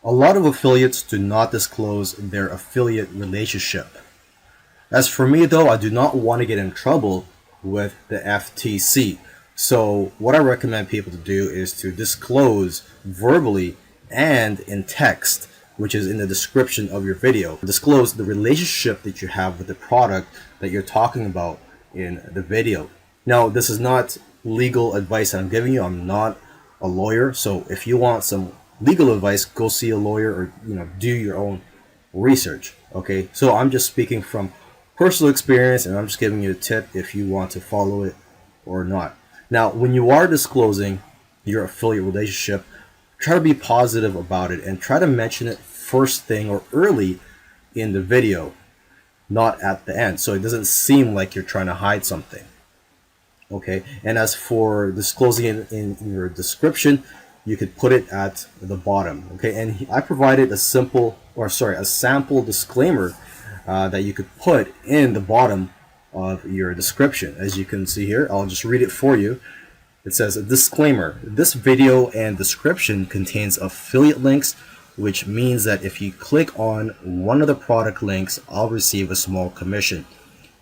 A lot of affiliates do not disclose their affiliate relationship. As for me though, I do not want to get in trouble with the FTC. So what I recommend people to do is to disclose verbally and in text, which is in the description of your video. Disclose the relationship that you have with the product that you're talking about in the video. Now, this is not legal advice I'm giving you. I'm not a lawyer. So if you want some legal advice, go see a lawyer or do your own research. Okay, so I'm just speaking from personal experience and I'm just giving you a tip if you want to follow it or not. Now, when you are disclosing your affiliate relationship, try to be positive about it and try to mention it first thing or early in the video, not at the end, so it doesn't seem like you're trying to hide something. Okay, and as for disclosing it in your description, you could put it at the bottom. Okay, and I provided a sample disclaimer that you could put in the bottom of your description. As you can see here, I'll just read it for you. It says, a disclaimer, this video and description contains affiliate links, which means that if you click on one of the product links, I'll receive a small commission.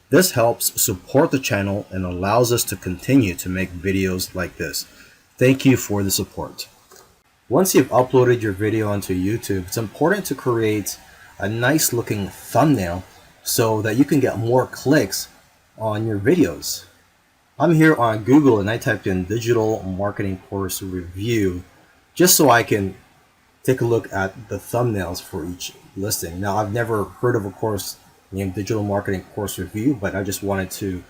This helps support the channel and allows us to continue to make videos like this. Thank you for the support. Once you've uploaded your video onto YouTube, it's important to create a nice looking thumbnail so that you can get more clicks on your videos. I'm here on Google and I typed in digital marketing course review just so I can take a look at the thumbnails for each listing. Now, I've never heard of a course named digital marketing course review, but I just wanted to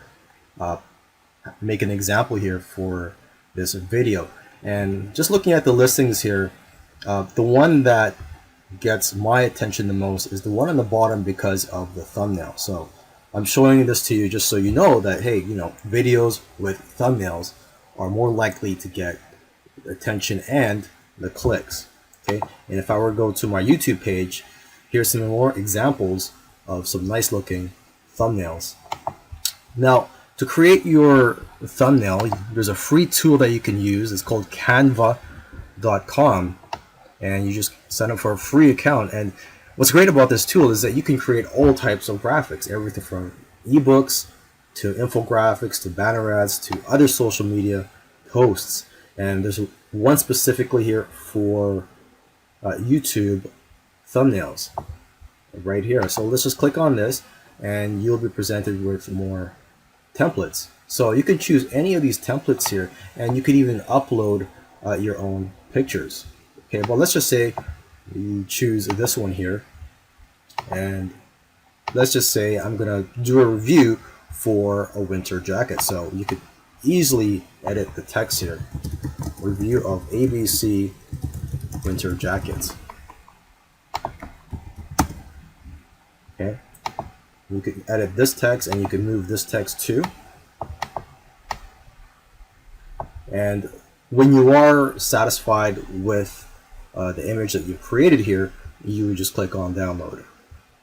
make an example here for this video. And just looking at the listings here, the one that gets my attention the most is the one on the bottom because of the thumbnail. So I'm showing this to you just so you know that, hey, videos with thumbnails are more likely to get attention and the clicks. Okay, and if I were to go to my YouTube page, here's some more examples of some nice looking thumbnails. Now, to create your thumbnail, there's a free tool that you can use. It's called canva.com, and you just sign up for a free account. And what's great about this tool is that you can create all types of graphics, everything from ebooks to infographics to banner ads to other social media posts. And there's one specifically here for YouTube thumbnails right here. So let's just click on this and you'll be presented with more templates. So you can choose any of these templates here and you could even upload your own pictures. Okay, but let's just say you choose this one here, and let's just say I'm gonna do a review for a winter jacket. So you could easily edit the text here, review of ABC winter jackets. Okay, you can edit this text and you can move this text too. And when you are satisfied with the image that you've created here, you would just click on download.